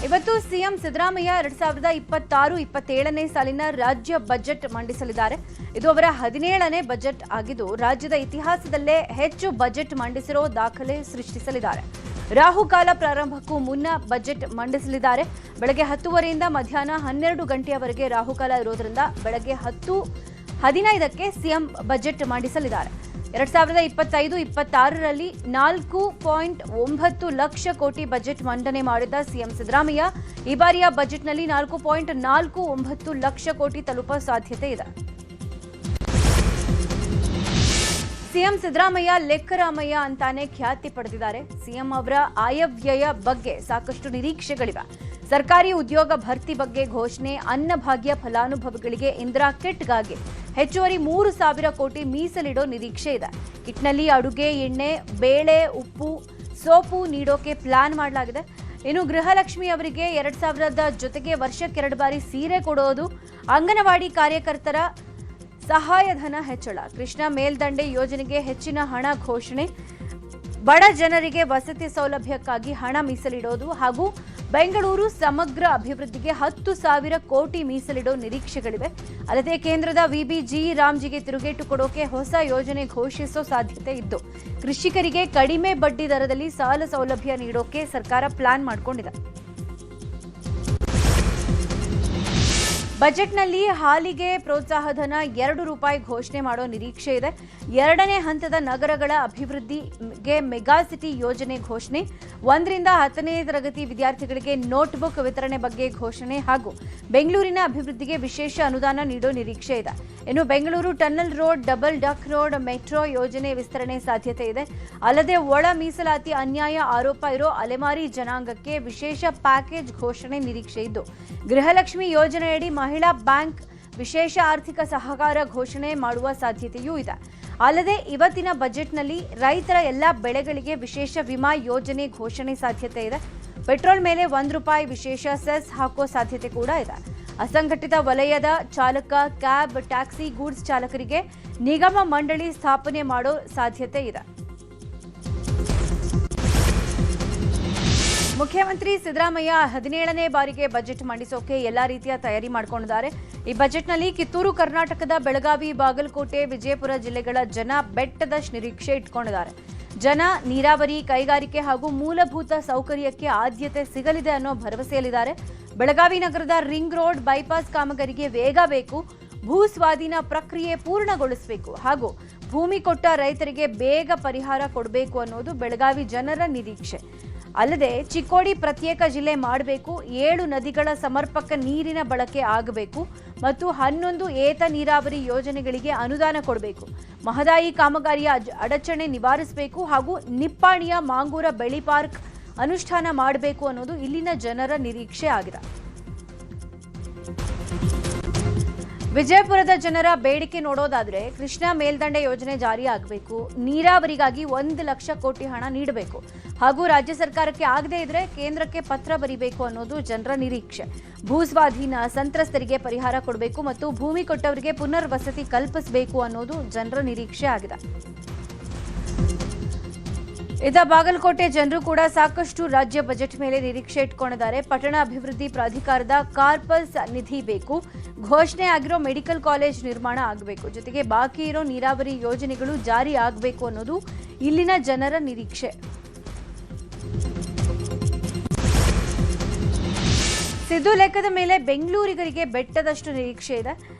ಇವತ್ತು ಸಿಎಂ ಸಿದ್ದರಾಮಯ್ಯ 2026-27ನೇ ಸಾಲಿನ ರಾಜ್ಯ ಬಜೆಟ್ ಮಂಡಿಸಲಿದ್ದಾರೆ. ಇದು ಅವರ 17ನೇ ಬಜೆಟ್ ಆಗಿದ್ದು ರಾಜ್ಯದ ಇತಿಹಾಸದಲ್ಲೇ ಹೆಚ್ಚು ಬಜೆಟ್ ಮಂಡಿಸಿರೋ ದಾಖಲೆ ಸೃಷ್ಟಿಸಲಿದ್ದಾರೆ. ರಾಹುಕಾಲ ಪ್ರಾರಂಭಕ್ಕೂ ಮುನ್ನ ಬಜೆಟ್ ಮಂಡಿಸಲಿದ್ದಾರೆ. ಬೆಳಗ್ಗೆ 10:15ರಿಂದ ಮಧ್ಯಾಹ್ನ 12 ಗಂಟೆಯವರೆಗೆ ರಾಹುಕಾಲ ಇರೋದ್ರಿಂದ ಬೆಳಗ್ಗೆ 10:15ಕ್ಕೆ ಸಿಎಂ ಬಜೆಟ್ ಮಂಡಿಸಲಿದ್ದಾರೆ. 2025-26ರಲ್ಲಿ 4.9 ಲಕ್ಷ ಕೋಟಿ ಬಜೆಟ್ ಮಂಡನೆ ಮಾಡಿದ ಸಿಎಂ ಸಿದ್ದರಾಮಯ್ಯ ಈ ಬಾರಿಯ ಬಜೆಟ್ನಲ್ಲಿ 4.49 ಲಕ್ಷ ಕೋಟಿ ತಲುಪುವ ಸಾಧ್ಯತೆ ಇದೆ. ಸಿಎಂ ಸಿದ್ದರಾಮಯ್ಯ ಲೆಕ್ಕರಾಮಯ್ಯ ಅಂತಾನೆ ಖ್ಯಾತಿ ಪಡೆದಿದ್ದಾರೆ. ಸಿಎಂ ಅವರ ಆಯವ್ಯಯ ಬಗ್ಗೆ ಸಾಕಷ್ಟು ನಿರೀಕ್ಷೆಗಳಿವೆ. ಸರ್ಕಾರಿ ಉದ್ಯೋಗ ಭರ್ತಿ ಬಗ್ಗೆ ಘೋಷಣೆ, ಅನ್ನಭಾಗ್ಯ ಫಲಾನುಭವಿಗಳಿಗೆ ಇಂದಿರಾ ಕಿಟ್ಗಾಗಿ ಹೆಚ್ಚುವರಿ 3,000 ಕೋಟಿ ಮೀಸಲಿಡೋ ನಿರೀಕ್ಷೆ ಇದೆ. ಕಿಟ್ನಲ್ಲಿ ಅಡುಗೆ ಎಣ್ಣೆ, ಬೇಳೆ, ಉಪ್ಪು, ಸೋಪು ನೀಡೋಕೆ ಪ್ಲಾನ್ ಮಾಡಲಾಗಿದೆ. ಇನ್ನು ಗೃಹಲಕ್ಷ್ಮಿ ಅವರಿಗೆ 2,000 ಜೊತೆಗೆ ವರ್ಷಕ್ಕೆ 2 ಬಾರಿ ಸೀರೆ ಕೊಡೋದು, ಅಂಗನವಾಡಿ ಕಾರ್ಯಕರ್ತರ ಸಹಾಯಧನ ಹೆಚ್ಚಳ, ಕೃಷ್ಣ ಮೇಲ್ದಂಡೆ ಯೋಜನೆಗೆ ಹೆಚ್ಚಿನ ಹಣ ಘೋಷಣೆ, ಬಡ ಜನರಿಗೆ ವಸತಿ ಸೌಲಭ್ಯಕ್ಕಾಗಿ ಹಣ ಮೀಸಲಿಡೋದು ಹಾಗೂ ಬೆಂಗಳೂರು ಸಮಗ್ರ ಅಭಿವೃದ್ಧಿಗೆ 10,000 ಕೋಟಿ ಮೀಸಲಿಡೋ ನಿರೀಕ್ಷೆಗಳಿವೆ. ಅಲ್ಲದೆ ಕೇಂದ್ರದ ವಿಬಿಜಿ ರಾಮ್ಜಿಗೆ ತಿರುಗೇಟು ಕೊಡೋಕೆ ಹೊಸ ಯೋಜನೆ ಘೋಷಿಸೋ ಸಾಧ್ಯತೆ ಇದ್ದು ಕೃಷಿಕರಿಗೆ ಕಡಿಮೆ ಬಡ್ಡಿ ದರದಲ್ಲಿ ಸಾಲ ಸೌಲಭ್ಯ ನೀಡೋಕೆ ಸರ್ಕಾರ ಪ್ಲಾನ್ ಮಾಡಿಕೊಂಡಿದೆ. ಬಜೆಟ್ನಲ್ಲಿ ಹಾಲಿಗೆ ಪ್ರೋತ್ಸಾಹಧನ ₹2 ಘೋಷಣೆ ಮಾಡೋ ನಿರೀಕ್ಷೆ ಇದೆ. 2ನೇ ಹಂತದ ನಗರಗಳ ಅಭಿವೃದ್ಧಿಗೆ ಮೆಗಾ ಸಿಟಿ ಯೋಜನೆ ಘೋಷಣೆ, 1ರಿಂದ 10ನೇ ತರಗತಿ ವಿದ್ಯಾರ್ಥಿಗಳಿಗೆ ನೋಟ್ಬುಕ್ ವಿತರಣೆ ಬಗ್ಗೆ ಘೋಷಣೆ ಹಾಗೂ ಬೆಂಗಳೂರಿನ ಅಭಿವೃದ್ಧಿಗೆ ವಿಶೇಷ ಅನುದಾನ ನೀಡೋ ನಿರೀಕ್ಷೆ ಇದೆ. ಇನ್ನು Bengaluru tunnel road, double duck road, metro ಯೋಜನೆ ವಿಸ್ತರಣೆ ಸಾಧ್ಯತೆ ಇದೆ. ಅಲ್ಲದೆ ಒಳ ಮೀಸಲಾತಿ ಅನ್ಯಾಯ ಆರೋಪ ಇರೋ ಅಲೆಮಾರಿ ಜನಾಂಗಕ್ಕೆ ವಿಶೇಷ ಪ್ಯಾಕೇಜ್ ಘೋಷಣೆ ನಿರೀಕ್ಷೆ ಇದ್ದು ಗೃಹಲಕ್ಷ್ಮಿ ಯೋಜನೆಯಡಿ ಮಹಿಳಾ ಬ್ಯಾಂಕ್ ವಿಶೇಷ ಆರ್ಥಿಕ ಸಹಕಾರ ಘೋಷಣೆ ಮಾಡುವ ಸಾಧ್ಯತೆಯೂ ಇದೆ. ಅಲ್ಲದೆ ಇವತ್ತಿನ ಬಜೆಟ್ನಲ್ಲಿ ರೈತರ ಎಲ್ಲ ಬೆಳೆಗಳಿಗೆ ವಿಶೇಷ ವಿಮಾ ಯೋಜನೆ ಘೋಷಣೆ ಸಾಧ್ಯತೆ ಇದೆ. ಪೆಟ್ರೋಲ್ ಮೇಲೆ ₹1 ವಿಶೇಷ ಸೆಸ್ ಹಾಕೋ ಸಾಧ್ಯತೆ ಕೂಡ ಇದೆ. ಅಸಂಘಟಿತ ವಲಯದ ಚಾಲಕ, ಕ್ಯಾಬ್, ಟ್ಯಾಕ್ಸಿ, ಗೂಡ್ಸ್ ಚಾಲಕರಿಗೆ ನಿಗಮ ಮಂಡಳಿ ಸ್ಥಾಪನೆ ಮಾಡೋ ಸಾಧ್ಯತೆ ಇದೆ. ಮುಖ್ಯಮಂತ್ರಿ ಸಿದ್ದರಾಮಯ್ಯ 17ನೇ ಬಾರಿಗೆ ಬಜೆಟ್ ಮಂಡಿಸೋಕೆ ಎಲ್ಲಾ ರೀತಿಯ ತಯಾರಿ ಮಾಡಿಕೊಂಡಿದ್ದಾರೆ. ಈ ಬಜೆಟ್ನಲ್ಲಿ ಕಿತ್ತೂರು ಕರ್ನಾಟಕದ ಬೆಳಗಾವಿ, ಬಾಗಲಕೋಟೆ, ವಿಜಯಪುರ ಜಿಲ್ಲೆಗಳ ಜನ ಬೆಟ್ಟದಷ್ಟು ನಿರೀಕ್ಷೆ ಇಟ್ಕೊಂಡಿದ್ದಾರೆ. ಜನ ನೀರಾವರಿ, ಕೈಗಾರಿಕೆ ಹಾಗೂ ಮೂಲಭೂತ ಸೌಕರ್ಯಕ್ಕೆ ಆದ್ಯತೆ ಸಿಗಲಿದೆ ಅನ್ನೋ ಭರವಸೆಯಲ್ಲಿದ್ದಾರೆ. ಬೆಳಗಾವಿ ನಗರದ ರಿಂಗ್ ರೋಡ್, ಬೈಪಾಸ್ ಕಾಮಗಾರಿಗೆ ವೇಗ ಬೇಕು, ಭೂ ಸ್ವಾಧೀನ ಪ್ರಕ್ರಿಯೆ ಪೂರ್ಣಗೊಳಿಸಬೇಕು ಹಾಗೂ ಭೂಮಿ ಕೊಟ್ಟ ರೈತರಿಗೆ ಬೇಗ ಪರಿಹಾರ ಕೊಡಬೇಕು ಅನ್ನೋದು ಬೆಳಗಾವಿ ಜನರ ನಿರೀಕ್ಷೆ. ಅಲ್ಲದೆ ಚಿಕ್ಕೋಡಿ ಪ್ರತ್ಯೇಕ ಜಿಲ್ಲೆ ಮಾಡಬೇಕು, 7 ನದಿಗಳ ಸಮರ್ಪಕ ನೀರಿನ ಬಳಕೆ ಆಗಬೇಕು ಮತ್ತು 11 ಏತ ನೀರಾವರಿ ಯೋಜನೆಗಳಿಗೆ ಅನುದಾನ ಕೊಡಬೇಕು, ಮಹದಾಯಿ ಕಾಮಗಾರಿಯ ಅಡಚಣೆ ನಿವಾರಿಸಬೇಕು ಹಾಗೂ ನಿಪ್ಪಾಣಿಯ ಮಾಂಗೂರ ಬೆಳಿ ಪಾರ್ಕ್ ಅನುಷ್ಠಾನ ಮಾಡಬೇಕು ಅನ್ನೋದು ಇಲ್ಲಿನ ಜನರ ನಿರೀಕ್ಷೆ ಆಗಿದೆ. ವಿಜಯಪುರದ ಜನರ ಬೇಡಿಕೆ ನೋಡೋದಾದ್ರೆ ಕೃಷ್ಣ ಮೇಲ್ದಂಡೆ ಯೋಜನೆ ಜಾರಿ ಆಗಬೇಕು, ನೀರಾವರಿಗಾಗಿ 1 ಲಕ್ಷ ಕೋಟಿ ಹಣ ನೀಡಬೇಕು ಹಾಗೂ ರಾಜ್ಯ ಸರ್ಕಾರಕ್ಕೆ ಆಗದೇ ಇದ್ರೆ ಕೇಂದ್ರಕ್ಕೆ ಪತ್ರ ಬರೀಬೇಕು ಅನ್ನೋದು ಜನರ ನಿರೀಕ್ಷೆ. ಭೂ ಸ್ವಾಧೀನ, ಸಂತ್ರಸ್ತರಿಗೆ ಪರಿಹಾರ ಕೊಡಬೇಕು ಮತ್ತು ಭೂಮಿ ಕೊಟ್ಟವರಿಗೆ ಪುನರ್ವಸತಿ ಕಲ್ಪಿಸಬೇಕು ಅನ್ನೋದು ಜನರ ನಿರೀಕ್ಷೆ ಆಗಿದೆ. ಇದ ಬಾಗಲಕೋಟೆ ಜನರು ಕೂಡ ಸಾಕಷ್ಟು ರಾಜ್ಯ ಬಜೆಟ್ ಮೇಲೆ ನಿರೀಕ್ಷೆ ಇಟ್ಕೊಂಡಿದ್ದಾರೆ. ಪಟ್ಟಣ ಅಭಿವೃದ್ಧಿ ಪ್ರಾಧಿಕಾರದ ಕಾರ್ಪಸ್ ನಿಧಿ ಬೇಕು, ಘೋಷಣೆ ಆಗಿರೋ ಮೆಡಿಕಲ್ ಕಾಲೇಜ್ ನಿರ್ಮಾಣ ಆಗಬೇಕು, ಜೊತೆಗೆ ಬಾಕಿ ಇರೋ ನೀರಾವರಿ ಯೋಜನೆಗಳು ಜಾರಿ ಆಗಬೇಕು ಅನ್ನೋದು ಇಲ್ಲಿನ ಜನರ ನಿರೀಕ್ಷೆ. ಸಿದ್ದು ಲೆಕ್ಕದ ಮೇಲೆ ಬೆಂಗಳೂರಿಗರಿಗೆ ಬೆಟ್ಟದಷ್ಟು ನಿರೀಕ್ಷೆ ಇದೆ.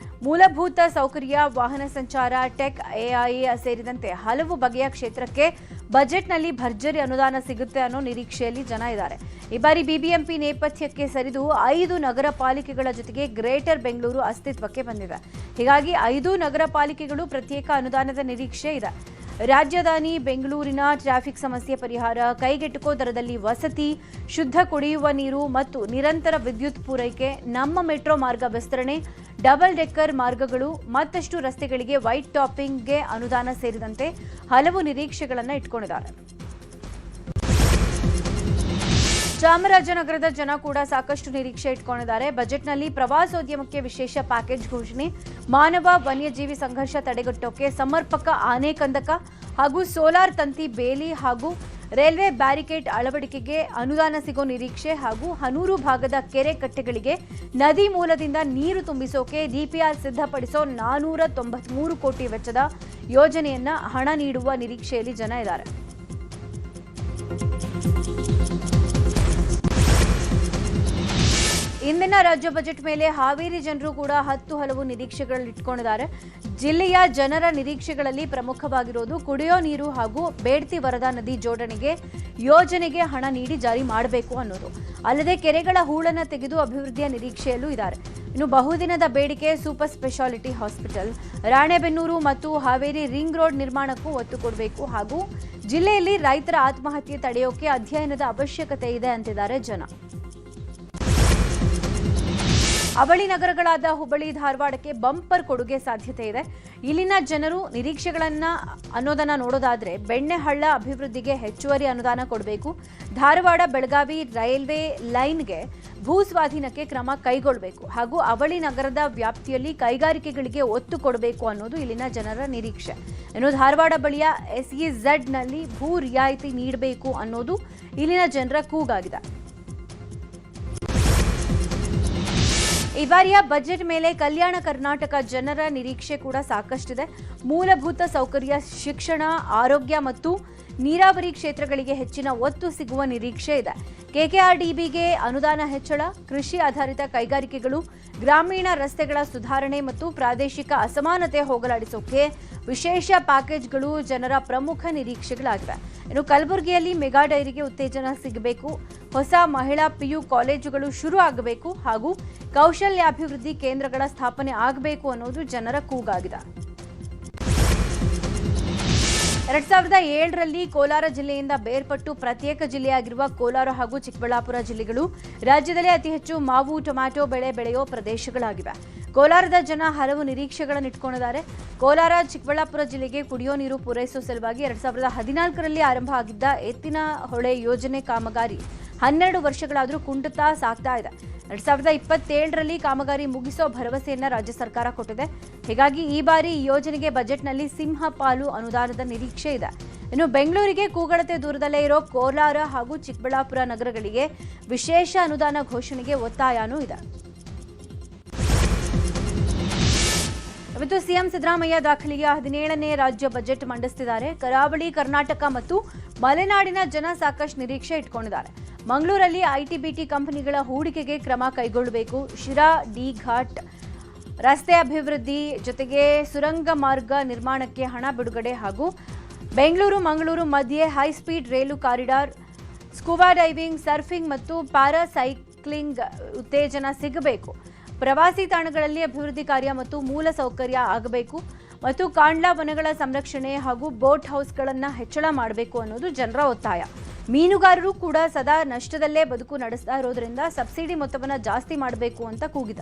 ಮೂಲಭೂತ ಸೌಕರ್ಯ, ವಾಹನ ಸಂಚಾರ, ಟೆಕ್, ಎಐ ಸೇರಿದಂತೆ ಹಲವು ಬಗೆಯ ಕ್ಷೇತ್ರಕ್ಕೆ ಬಜೆಟ್ನಲ್ಲಿ ಭರ್ಜರಿ ಅನುದಾನ ಸಿಗುತ್ತೆ ಅನ್ನೋ ನಿರೀಕ್ಷೆಯಲ್ಲಿ ಜನ ಇದ್ದಾರೆ. ಈ ಬಾರಿ ಬಿಬಿಎಂಪಿ ನೇಪಥ್ಯಕ್ಕೆ ಸರಿದು 5 ನಗರ ಪಾಲಿಕೆಗಳ ಜೊತೆಗೆ ಗ್ರೇಟರ್ ಬೆಂಗಳೂರು ಅಸ್ತಿತ್ವಕ್ಕೆ ಬಂದಿದೆ. ಹೀಗಾಗಿ 5 ನಗರ ಪಾಲಿಕೆಗಳು ಪ್ರತ್ಯೇಕ ಅನುದಾನದ ನಿರೀಕ್ಷೆ ಇದೆ. ರಾಜಧಾನಿ ಬೆಂಗಳೂರಿನ ಟ್ರಾಫಿಕ್ ಸಮಸ್ಯೆ ಪರಿಹಾರ, ಕೈಗೆಟುಕೋ ದರದಲ್ಲಿ ವಸತಿ, ಶುದ್ಧ ಕುಡಿಯುವ ನೀರು ಮತ್ತು ನಿರಂತರ ವಿದ್ಯುತ್ ಪೂರೈಕೆ, ನಮ್ಮ ಮೆಟ್ರೋ ಮಾರ್ಗ ವಿಸ್ತರಣೆ, ಡಬಲ್ ಡೆಕ್ಕರ್ ಮಾರ್ಗಗಳು, ಮತ್ತಷ್ಟು ರಸ್ತೆಗಳಿಗೆ ವೈಟ್ ಟಾಪಿಂಗ್ಗೆ ಅನುದಾನ ಸೇರಿದಂತೆ ಹಲವು ನಿರೀಕ್ಷೆಗಳನ್ನು ಇಟ್ಕೊಂಡಿದ್ದಾರೆ. ಚಾಮರಾಜನಗರದ ಜನ ಕೂಡ ಸಾಕಷ್ಟು ನಿರೀಕ್ಷೆ ಇಟ್ಕೊಂಡಿದ್ದಾರೆ. ಬಜೆಟ್ನಲ್ಲಿ ಪ್ರವಾಸೋದ್ಯಮಕ್ಕೆ ವಿಶೇಷ ಪ್ಯಾಕೇಜ್ ಘೋಷಣೆ, ಮಾನವ ವನ್ಯಜೀವಿ ಸಂಘರ್ಷ ತಡೆಗಟ್ಟೋಕೆ ಸಮರ್ಪಕ ಆನೆ ಕಂದಕ ಹಾಗೂ ಸೋಲಾರ್ ತಂತಿ ಬೇಲಿ ಹಾಗೂ ರೈಲ್ವೆ ಬ್ಯಾರಿಕೇಡ್ ಅಳವಡಿಕೆಗೆ ಅನುದಾನ ಸಿಗೋ ನಿರೀಕ್ಷೆ ಹಾಗೂ ಹನೂರು ಭಾಗದ ಕೆರೆ ಕಟ್ಟೆಗಳಿಗೆ ನದಿ ಮೂಲದಿಂದ ನೀರು ತುಂಬಿಸೋಕೆ ಡಿಪಿಆರ್ ಸಿದ್ಧಪಡಿಸೋ 493 ಕೋಟಿ ವೆಚ್ಚದ ಯೋಜನೆಯನ್ನ ಹಣ ನೀಡುವ ನಿರೀಕ್ಷೆಯಲ್ಲಿ ಜನ ಇದ್ದಾರೆ. ಇಂದಿನ ರಾಜ್ಯ ಬಜೆಟ್ ಮೇಲೆ ಹಾವೇರಿ ಜನರು ಕೂಡ ಹಲವು ನಿರೀಕ್ಷೆಗಳನ್ನು ಇಟ್ಕೊಂಡಿದ್ದಾರೆ. ಜಿಲ್ಲೆಯ ಜನರ ನಿರೀಕ್ಷೆಗಳಲ್ಲಿ ಪ್ರಮುಖವಾಗಿರೋದು ಕುಡಿಯೋ ನೀರು ಹಾಗೂ ಬೇಡ್ತಿ ವರದಾ ನದಿ ಜೋಡಣೆಗೆ ಯೋಜನೆಗೆ ಹಣ ನೀಡಿ ಜಾರಿ ಮಾಡಬೇಕು ಅನ್ನೋದು. ಅಲ್ಲದೆ ಕೆರೆಗಳ ಹೂಳನ್ನು ತೆಗೆದು ಅಭಿವೃದ್ಧಿಯ ನಿರೀಕ್ಷೆಯಲ್ಲೂ ಇದ್ದಾರೆ. ಇನ್ನು ಬಹುದಿನದ ಬೇಡಿಕೆ ಸೂಪರ್ ಸ್ಪೆಷಾಲಿಟಿ ಹಾಸ್ಪಿಟಲ್, ರಾಣೆಬೆನ್ನೂರು ಮತ್ತು ಹಾವೇರಿ ರಿಂಗ್ ರೋಡ್ ನಿರ್ಮಾಣಕ್ಕೂ ಒತ್ತು ಕೊಡಬೇಕು ಹಾಗೂ ಜಿಲ್ಲೆಯಲ್ಲಿ ರೈತರ ಆತ್ಮಹತ್ಯೆ ತಡೆಯೋಕೆ ಅಧ್ಯಯನದ ಅವಶ್ಯಕತೆ ಇದೆ ಅಂತಿದ್ದಾರೆ ಜನ. ಅವಳಿ ನಗರಗಳಾದ ಹುಬ್ಬಳ್ಳಿ, ಧಾರವಾಡಕ್ಕೆ ಬಂಪರ್ ಕೊಡುಗೆ ಸಾಧ್ಯತೆ ಇದೆ. ಇಲ್ಲಿನ ಜನರು ಅನ್ನೋದನ್ನ ನೋಡೋದಾದ್ರೆ ಬೆಣ್ಣೆಹಳ್ಳ ಅಭಿವೃದ್ಧಿಗೆ ಹೆಚ್ಚುವರಿ ಅನುದಾನ ಕೊಡಬೇಕು. ಧಾರವಾಡ ಬೆಳಗಾವಿ ರೈಲ್ವೆ ಲೈನ್ಗೆ ಭೂ ಸ್ವಾಧೀನಕ್ಕೆ ಕ್ರಮ ಕೈಗೊಳ್ಳಬೇಕು ಹಾಗೂ ಅವಳಿ ನಗರದ ವ್ಯಾಪ್ತಿಯಲ್ಲಿ ಕೈಗಾರಿಕೆಗಳಿಗೆ ಒತ್ತು ಕೊಡಬೇಕು ಅನ್ನೋದು ಇಲ್ಲಿನ ಜನರ ನಿರೀಕ್ಷೆ. ಇನ್ನು ಧಾರವಾಡ ಬಳಿಯ SEZನಲ್ಲಿ ಭೂ ರಿಯಾಯಿತಿ ನೀಡಬೇಕು ಅನ್ನೋದು ಇಲ್ಲಿನ ಜನರ ಕೂಗಾಗಿದೆ. ಈ ಬಾರಿಯ ಬಜೆಟ್ ಮೇಲೆ ಕಲ್ಯಾಣ ಕರ್ನಾಟಕ ಜನರ ನಿರೀಕ್ಷೆ ಕೂಡ ಸಾಕಷ್ಟಿದೆ. ಮೂಲಭೂತ ಸೌಕರ್ಯ, ಶಿಕ್ಷಣ, ಆರೋಗ್ಯ ಮತ್ತು ನೀರಾವರಿ ಕ್ಷೇತ್ರಗಳಿಗೆ ಹೆಚ್ಚಿನ ಒತ್ತು ಸಿಗುವ ನಿರೀಕ್ಷೆ ಇದೆ. KKRDBಗೆ ಅನುದಾನ ಹೆಚ್ಚಳ, ಕೃಷಿ ಆಧಾರಿತ ಕೈಗಾರಿಕೆಗಳು, ಗ್ರಾಮೀಣ ರಸ್ತೆಗಳ ಸುಧಾರಣೆ ಮತ್ತು ಪ್ರಾದೇಶಿಕ ಅಸಮಾನತೆ ಹೋಗಲಾಡಿಸೋಕೆ ವಿಶೇಷ ಪ್ಯಾಕೇಜ್ಗಳು ಜನರ ಪ್ರಮುಖ ನಿರೀಕ್ಷೆಗಳಾಗಿವೆ. ಇನ್ನು ಕಲಬುರಗಿಯಲ್ಲಿ ಮೆಗಾ ಡೈರಿಗೆ ಉತ್ತೇಜನ ಸಿಗಬೇಕು, ಹೊಸ ಮಹಿಳಾ PU ಕಾಲೇಜುಗಳು ಶುರು ಆಗಬೇಕು ಹಾಗೂ ಕೌಶಲ್ಯಾಭಿವೃದ್ಧಿ ಕೇಂದ್ರಗಳ ಸ್ಥಾಪನೆ ಆಗಬೇಕು ಅನ್ನೋದು ಜನರ ಕೂಗಾಗಿದೆ. 2007ರಲ್ಲಿ ಕೋಲಾರ ಜಿಲ್ಲೆಯಿಂದ ಬೇರ್ಪಟ್ಟು ಪ್ರತ್ಯೇಕ ಜಿಲ್ಲೆಯಾಗಿರುವ ಕೋಲಾರ ಹಾಗೂ ಚಿಕ್ಕಬಳ್ಳಾಪುರ ಜಿಲ್ಲೆಗಳು ರಾಜ್ಯದಲ್ಲೇ ಅತಿ ಹೆಚ್ಚು ಮಾವು, ಟೊಮ್ಯಾಟೊ ಬೆಳೆ ಬೆಳೆಯೋ ಪ್ರದೇಶಗಳಾಗಿವೆ. ಕೋಲಾರದ ಜನ ಹಲವು ನಿರೀಕ್ಷೆಗಳನ್ನು ಇಟ್ಕೊಂಡಿದ್ದಾರೆ. ಕೋಲಾರ, ಚಿಕ್ಕಬಳ್ಳಾಪುರ ಜಿಲ್ಲೆಗೆ ಕುಡಿಯೋ ನೀರು ಪೂರೈಸುವ ಸಲುವಾಗಿ 2014ರಲ್ಲಿ ಆರಂಭ ಆಗಿದ್ದ ಎತ್ತಿನ ಹೊಳೆ ಯೋಜನೆ ಕಾಮಗಾರಿ 12 ವರ್ಷಗಳಾದರೂ ಕುಂಟುತ್ತಾ ಸಾಗ್ತಾ ಇದೆ. 2027ರಲ್ಲಿ ಕಾಮಗಾರಿ ಮುಗಿಸೋ ಭರವಸೆಯನ್ನ ರಾಜ್ಯ ಸರ್ಕಾರ ಕೊಟ್ಟಿದೆ. ಹೀಗಾಗಿ ಈ ಬಾರಿ ಈ ಯೋಜನೆಗೆ ಬಜೆಟ್ನಲ್ಲಿ ಸಿಂಹ ಪಾಲು ಅನುದಾನದ ನಿರೀಕ್ಷೆ ಇದೆ. ಇನ್ನು ಬೆಂಗಳೂರಿಗೆ ಕೂಗಳತೆ ದೂರದಲ್ಲೇ ಇರೋ ಕೋಲಾರ ಹಾಗೂ ಚಿಕ್ಕಬಳ್ಳಾಪುರ ನಗರಗಳಿಗೆ ವಿಶೇಷ ಅನುದಾನ ಘೋಷಣೆಗೆ ಒತ್ತಾಯನೂ ಇದೆ. ಇವತ್ತು ಸಿಎಂ ಸಿದ್ದರಾಮಯ್ಯ ದಾಖಲೆಯ 17ನೇ ರಾಜ್ಯ ಬಜೆಟ್ ಮಂಡಿಸುತ್ತಿದ್ದಾರೆ. ಕರಾವಳಿ ಕರ್ನಾಟಕ ಮತ್ತು ಮಲೆನಾಡಿನ ಜನ ಸಾಕಷ್ಟು ನಿರೀಕ್ಷೆ ಇಟ್ಕೊಂಡಿದ್ದಾರೆ. ಮಂಗಳೂರಲ್ಲಿ IT-BT ಕಂಪನಿಗಳ ಹೂಡಿಕೆಗೆ ಕ್ರಮ ಕೈಗೊಳ್ಳಬೇಕು, ಶಿರಾ ಡಿ ಘಾಟ್ ರಸ್ತೆ ಅಭಿವೃದ್ಧಿ ಜೊತೆಗೆ ಸುರಂಗ ಮಾರ್ಗ ನಿರ್ಮಾಣಕ್ಕೆ ಹಣ ಬಿಡುಗಡೆ ಹಾಗೂ ಬೆಂಗಳೂರು ಮಂಗಳೂರು ಮಧ್ಯೆ ಹೈಸ್ಪೀಡ್ ರೈಲು ಕಾರಿಡಾರ್, ಸ್ಕೂಬಾ ಡೈವಿಂಗ್, ಸರ್ಫಿಂಗ್ ಮತ್ತು ಪ್ಯಾರಾಸೈಕ್ಲಿಂಗ್ ಉತ್ತೇಜನ ಸಿಗಬೇಕು. ಪ್ರವಾಸಿ ತಾಣಗಳಲ್ಲಿ ಅಭಿವೃದ್ಧಿ ಕಾರ್ಯ ಮತ್ತು ಮೂಲ ಸೌಕರ್ಯ ಆಗಬೇಕು ಮತ್ತು ಕಾಂಡ್ಲಾ ವನಗಳ ಸಂರಕ್ಷಣೆ ಹಾಗೂ ಬೋಟ್ ಹೌಸ್ಗಳನ್ನು ಹೆಚ್ಚಳ ಮಾಡಬೇಕು ಅನ್ನೋದು ಜನರ ಒತ್ತಾಯ. ಮೀನುಗಾರರು ಕೂಡ ಸದಾ ನಷ್ಟದಲ್ಲೇ ಬದುಕು ನಡೆಸ್ತಾ ಇರೋದ್ರಿಂದ ಸಬ್ಸಿಡಿ ಮೊತ್ತವನ್ನು ಜಾಸ್ತಿ ಮಾಡಬೇಕು ಅಂತ ಕೂಗಿದ.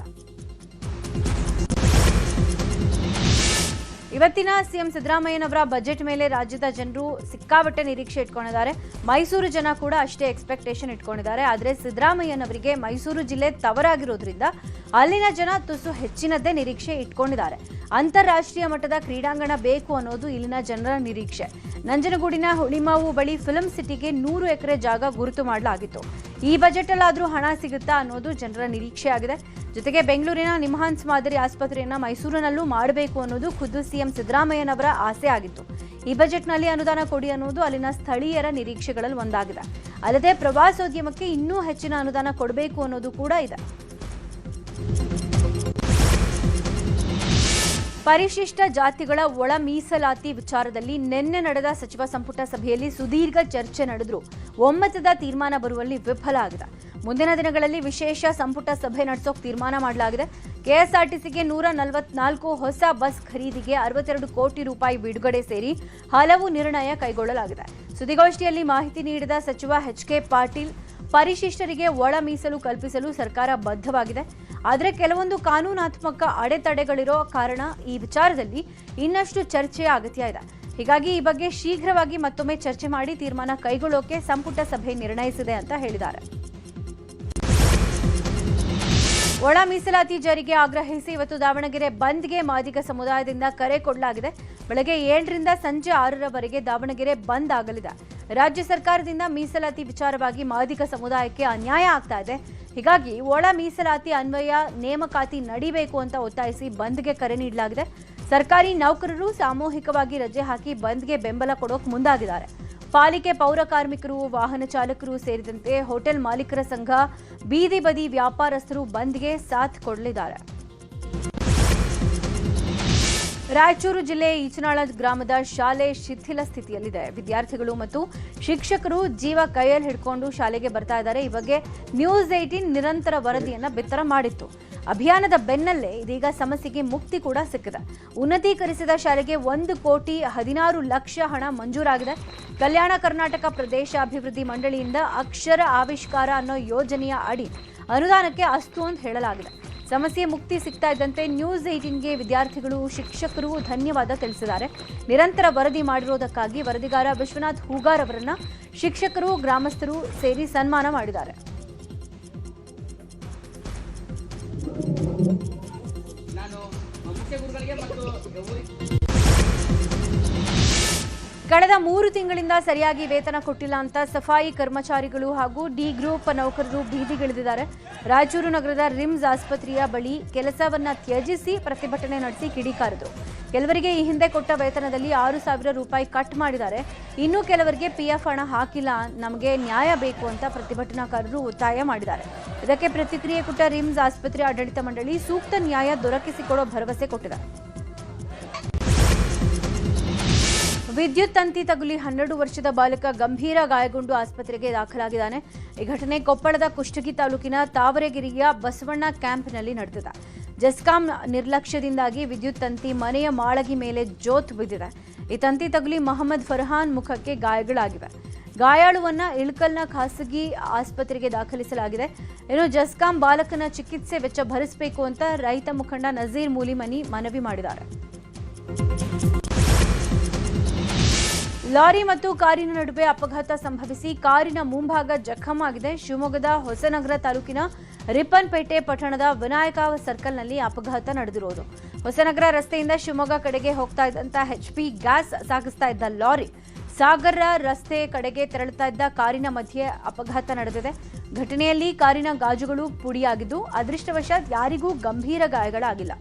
ಇವತ್ತಿನ ಸಿಎಂ ಸಿದ್ದರಾಮಯ್ಯನವರ ಬಜೆಟ್ ಮೇಲೆ ರಾಜ್ಯದ ಜನರು ಸಿಕ್ಕಾಪಟ್ಟೆ ನಿರೀಕ್ಷೆ ಇಟ್ಕೊಂಡಿದ್ದಾರೆ. ಮೈಸೂರು ಜನ ಕೂಡ ಅಷ್ಟೇ ಎಕ್ಸ್ಪೆಕ್ಟೇಷನ್ ಇಟ್ಕೊಂಡಿದ್ದಾರೆ. ಆದರೆ ಸಿದ್ದರಾಮಯ್ಯನವರಿಗೆ ಮೈಸೂರು ಜಿಲ್ಲೆ ತವರಾಗಿರೋದ್ರಿಂದ ಅಲ್ಲಿನ ಜನ ತುಸು ಹೆಚ್ಚಿನದ್ದೇ ನಿರೀಕ್ಷೆ ಇಟ್ಕೊಂಡಿದ್ದಾರೆ. ಅಂತಾರಾಷ್ಟ್ರೀಯ ಮಟ್ಟದ ಕ್ರೀಡಾಂಗಣ ಬೇಕು ಅನ್ನೋದು ಇಲ್ಲಿನ ಜನರ ನಿರೀಕ್ಷೆ. ನಂಜನಗೂಡಿನ ಹುಳಿಮಾವು ಬಳಿ ಫಿಲ್ಮ್ ಸಿಟಿಗೆ 100 ಎಕರೆ ಜಾಗ ಗುರುತು ಮಾಡಲಾಗಿತ್ತು. ಈ ಬಜೆಟ್ ಅಲ್ಲಾದರೂ ಹಣ ಸಿಗುತ್ತಾ ಅನ್ನೋದು ಜನರ ನಿರೀಕ್ಷೆಯಾಗಿದೆ. ಜೊತೆಗೆ ಬೆಂಗಳೂರಿನ ನಿಮ್ಹಾನ್ಸ್ ಮಾದರಿ ಆಸ್ಪತ್ರೆಯನ್ನ ಮೈಸೂರಿನಲ್ಲೂ ಮಾಡಬೇಕು ಅನ್ನೋದು ಖುದ್ದು ಸಿಎಂ ಸಿದ್ದರಾಮಯ್ಯನವರ ಆಸೆ ಆಗಿತ್ತು. ಈ ಬಜೆಟ್ನಲ್ಲಿ ಅನುದಾನ ಕೊಡಿ ಅನ್ನೋದು ಅಲ್ಲಿನ ಸ್ಥಳೀಯರ ನಿರೀಕ್ಷೆಗಳಲ್ಲಿ ಒಂದಾಗಿದೆ. ಅಲ್ಲದೆ ಪ್ರವಾಸೋದ್ಯಮಕ್ಕೆ ಇನ್ನೂ ಹೆಚ್ಚಿನ ಅನುದಾನ ಕೊಡಬೇಕು ಅನ್ನೋದು ಕೂಡ ಇದೆ. ಪರಿಶಿಷ್ಟ ಜಾತಿಗಳ ಒಳ ಮೀಸಲಾತಿ ವಿಚಾರದಲ್ಲಿ ನಿನ್ನೆ ನಡೆದ ಸಚಿವ ಸಂಪುಟ ಸಭೆಯಲ್ಲಿ ಸುದೀರ್ಘ ಚರ್ಚೆ ನಡೆದರೂ ಒಮ್ಮತದ ತೀರ್ಮಾನ ಬರುವಲ್ಲಿ ವಿಫಲ ಆಗಿದೆ. ಮುಂದಿನ ದಿನಗಳಲ್ಲಿ ವಿಶೇಷ ಸಂಪುಟ ಸಭೆ ನಡೆಸೋಕೆ ತೀರ್ಮಾನ ಮಾಡಲಾಗಿದೆ. ಕೆಎಸ್ಆರ್ಟಿಸಿಗೆ 144 ಹೊಸ ಬಸ್ ಖರೀದಿಗೆ 62 ಕೋಟಿ ರೂಪಾಯಿ ಬಿಡುಗಡೆ ಸೇರಿ ಹಲವು ನಿರ್ಣಯ ಕೈಗೊಳ್ಳಲಾಗಿದೆ. ಸುದ್ದಿಗೋಷ್ಠಿಯಲ್ಲಿ ಮಾಹಿತಿ ನೀಡಿದ ಸಚಿವ HK ಪಾಟೀಲ್, ಪರಿಶಿಷ್ಟರಿಗೆ ಒಳ ಮೀಸಲು ಕಲ್ಪಿಸಲು ಸರ್ಕಾರ ಬದ್ಧವಾಗಿದೆ. ಆದರೆ ಕೆಲವೊಂದು ಕಾನೂನಾತ್ಮಕ ಅಡೆತಡೆಗಳಿರೋ ಕಾರಣ ಈ ವಿಚಾರದಲ್ಲಿ ಇನ್ನಷ್ಟು ಚರ್ಚೆಯ ಅಗತ್ಯ ಇದೆ. ಹೀಗಾಗಿ ಈ ಬಗ್ಗೆ ಶೀಘ್ರವಾಗಿ ಮತ್ತೊಮ್ಮೆ ಚರ್ಚೆ ಮಾಡಿ ತೀರ್ಮಾನ ಕೈಗೊಳ್ಳೋಕೆ ಸಂಪುಟ ಸಭೆ ನಿರ್ಣಯಿಸಿದೆ ಅಂತ ಹೇಳಿದ್ದಾರೆ. ಒಳ ಮೀಸಲಾತಿ ಜಾರಿಗೆ ಆಗ್ರಹಿಸಿ ಇವತ್ತು ದಾವಣಗೆರೆ ಬಂದ್ಗೆ ಮಾದಿಗ ಸಮುದಾಯದಿಂದ ಕರೆ ಕೊಡಲಾಗಿದೆ. ಬೆಳಗ್ಗೆ 7ರಿಂದ ಸಂಜೆ 6ರವರೆಗೆ ದಾವಣಗೆರೆ ಬಂದ್ ಆಗಲಿದೆ. ರಾಜ್ಯ ಸರ್ಕಾರದಿಂದ ಮೀಸಲಾತಿ ವಿಚಾರವಾಗಿ ಮಾದಿಗ ಸಮುದಾಯಕ್ಕೆ ಅನ್ಯಾಯ ಆಗ್ತಾ ಇದೆ. ಹೀಗಾಗಿ ಒಳ ಮೀಸಲಾತಿ ಅನ್ವಯ ನೇಮಕಾತಿ ನಡೀಬೇಕು ಅಂತ ಒತ್ತಾಯಿಸಿ ಬಂದ್ಗೆ ಕರೆ ನೀಡಲಾಗಿದೆ. ಸರ್ಕಾರಿ ನೌಕರರು ಸಾಮೂಹಿಕವಾಗಿ ರಜೆ ಹಾಕಿ ಬಂದ್ಗೆ ಬೆಂಬಲ ಕೊಡೋಕೆ ಮುಂದಾಗಿದ್ದಾರೆ. ಪಾಲಿಕೆ, ಪೌರ ಕಾರ್ಮಿಕರು, ವಾಹನ ಚಾಲಕರು ಸೇರಿದಂತೆ ಹೋಟೆಲ್ ಮಾಲೀಕರ ಸಂಘ, ಬೀದಿ ಬದಿ ವ್ಯಾಪಾರಸ್ಥರು ಬಂದ್ಗೆ ಸಾಥ್ ಕೊಡಲಿದ್ದಾರೆ. ರಾಯಚೂರು ಜಿಲ್ಲೆ ಈಚನಾಳ ಗ್ರಾಮದ ಶಾಲೆ ಶಿಥಿಲ ಸ್ಥಿತಿಯಲ್ಲಿದೆ. ವಿದ್ಯಾರ್ಥಿಗಳು ಮತ್ತು ಶಿಕ್ಷಕರು ಜೀವ ಕೈಯಲ್ಲಿ ಹಿಡ್ಕೊಂಡು ಶಾಲೆಗೆ ಬರ್ತಾ ಇದ್ದಾರೆ. ಈ ಬಗ್ಗೆ ನ್ಯೂಸ್ 18 ನಿರಂತರ ವರದಿಯನ್ನ ಬಿತ್ತರ ಮಾಡಿತ್ತು. ಅಭಿಯಾನದ ಬೆನ್ನಲ್ಲೇ ಇದೀಗ ಸಮಸ್ಯೆಗೆ ಮುಕ್ತಿ ಕೂಡ ಸಿಕ್ಕಿದೆ. ಉನ್ನತೀಕರಿಸಿದ ಶಾಲೆಗೆ 1,16,00,000 ಹಣ ಮಂಜೂರಾಗಿದೆ. ಕಲ್ಯಾಣ ಕರ್ನಾಟಕ ಪ್ರದೇಶ ಅಭಿವೃದ್ಧಿ ಮಂಡಳಿಯಿಂದ ಅಕ್ಷರ ಆವಿಷ್ಕಾರ ಅನ್ನೋ ಯೋಜನೆಯ ಅಡಿ ಅನುದಾನಕ್ಕೆ ಅಸ್ತು ಅಂತ ಹೇಳಲಾಗಿದೆ. ಸಮಸ್ಯೆ ಮುಕ್ತಿ ಸಿಗ್ತಾ ಇದ್ದಂತೆ ನ್ಯೂಸ್ 18ಗೆ ವಿದ್ಯಾರ್ಥಿಗಳು, ಶಿಕ್ಷಕರು ಧನ್ಯವಾದ ತಿಳಿಸಿದ್ದಾರೆ. ನಿರಂತರ ವರದಿ ಮಾಡಿರೋದಕ್ಕಾಗಿ ವರದಿಗಾರ ವಿಶ್ವನಾಥ್ ಹೂಗಾರ್ ಅವರನ್ನ ಶಿಕ್ಷಕರು, ಗ್ರಾಮಸ್ಥರು ಸೇರಿ ಸನ್ಮಾನ ಮಾಡಿದ್ದಾರೆ. ಕಳೆದ 3 ತಿಂಗಳಿಂದ ಸರಿಯಾಗಿ ವೇತನ ಕೊಟ್ಟಿಲ್ಲ ಅಂತ ಸಫಾಯಿ ಕರ್ಮಚಾರಿಗಳು ಹಾಗೂ ಡಿ ಗ್ರೂಪ್ ನೌಕರರು ಬೀದಿಗಿಳಿದಿದ್ದಾರೆ. ರಾಯಚೂರು ನಗರದ ರಿಮ್ಸ್ ಆಸ್ಪತ್ರೆಯ ಬಳಿ ಕೆಲಸವನ್ನ ತ್ಯಜಿಸಿ ಪ್ರತಿಭಟನೆ ನಡೆಸಿ ಕಿಡಿಕಾರಿದರು. ಕೆಲವರಿಗೆ ಈ ಹಿಂದೆ ಕೊಟ್ಟ ವೇತನದಲ್ಲಿ 6,000 ರೂಪಾಯಿ ಕಟ್ ಮಾಡಿದ್ದಾರೆ. ಇನ್ನು ಕೆಲವರಿಗೆ ಪಿಎಫ್ ಹಣ ಹಾಕಿಲ್ಲ, ನಮಗೆ ನ್ಯಾಯ ಬೇಕು ಅಂತ ಪ್ರತಿಭಟನಾಕಾರರು ಒತ್ತಾಯ ಮಾಡಿದ್ದಾರೆ. ಇದಕ್ಕೆ ಪ್ರತಿಕ್ರಿಯೆ ಕೊಟ್ಟ ರಿಮ್ಸ್ ಆಸ್ಪತ್ರೆ ಆಡಳಿತ ಮಂಡಳಿ ಸೂಕ್ತ ನ್ಯಾಯ ದೊರಕಿಸಿಕೊಡೋ ಭರವಸೆ ಕೊಟ್ಟಿದೆ. ವಿದ್ಯುತ್ ತಂತಿ ತಗುಲಿ 12 ವರ್ಷದ ಬಾಲಕ ಗಂಭೀರ ಗಾಯಗೊಂಡು ಆಸ್ಪತ್ರೆಗೆ ದಾಖಲಾಗಿದ್ದಾನೆ. ಈ ಘಟನೆ ಕೊಪ್ಪಳದ ಕುಷ್ಟಗಿ ತಾಲೂಕಿನ ತಾವರೆಗಿರಿಯ ಬಸವಣ್ಣ ಕ್ಯಾಂಪ್ನಲ್ಲಿ ನಡೆದಿದೆ. ಜೆಸ್ಕಾಂ ನಿರ್ಲಕ್ಷ್ಯದಿಂದಾಗಿ ವಿದ್ಯುತ್ ತಂತಿ ಮನೆಯ ಮಾಳಗಿ ಮೇಲೆ ಜೋತ್ ಬಿದ್ದಿದೆ. ಈ ತಂತಿ ತಗುಲಿ ಮೊಹಮ್ಮದ್ ಫರ್ಹಾನ್ ಮುಖಕ್ಕೆ ಗಾಯಗಳಾಗಿವೆ. ಗಾಯಾಳುವನ್ನ ಇಳಕಲ್ನ ಖಾಸಗಿ ಆಸ್ಪತ್ರೆಗೆ ದಾಖಲಿಸಲಾಗಿದೆ. ಇನ್ನು ಜೆಸ್ಕಾಂ ಬಾಲಕನ ಚಿಕಿತ್ಸೆ ವೆಚ್ಚ ಭರಿಸಬೇಕು ಅಂತ ರೈತ ಮುಖಂಡ ನಜೀರ್ ಮೂಲಿಮನಿ ಮನವಿ ಮಾಡಿದ್ದಾರೆ. ಲಾರಿ ಮತ್ತು ಕಾರಿನ ನಡುವೆ ಅಪಘಾತ ಸಂಭವಿಸಿ ಕಾರಿನ ಮುಂಭಾಗ ಜಖಂ ಆಗಿದೆ. ಶಿವಮೊಗ್ಗದ ಹೊಸನಗರ ತಾಲೂಕಿನ ರಿಪ್ಪನ್ಪೇಟೆ ಪಟ್ಟಣದ ವಿನಾಯಕ ಸರ್ಕಲ್ನಲ್ಲಿ ಅಪಘಾತ ನಡೆದಿರೋದು. ಹೊಸನಗರ ರಸ್ತೆಯಿಂದ ಶಿವಮೊಗ್ಗ ಕಡೆಗೆ ಹೋಗ್ತಾ ಇದ್ದಂತ HP ಗ್ಯಾಸ್ ಸಾಗಿಸ್ತಾ ಇದ್ದ ಲಾರಿ ಸಾಗರ ರಸ್ತೆ ಕಡೆಗೆ ತೆರಳುತ್ತಾ ಇದ್ದ ಕಾರಿನ ಮಧ್ಯೆ ಅಪಘಾತ ನಡೆದಿದೆ. ಘಟನೆಯಲ್ಲಿ ಕಾರಿನ ಗಾಜುಗಳು ಪುಡಿಯಾಗಿದ್ದು ಅದೃಷ್ಟವಶಾತ್ ಯಾರಿಗೂ ಗಂಭೀರ ಗಾಯಗಳಾಗಿಲ್ಲ.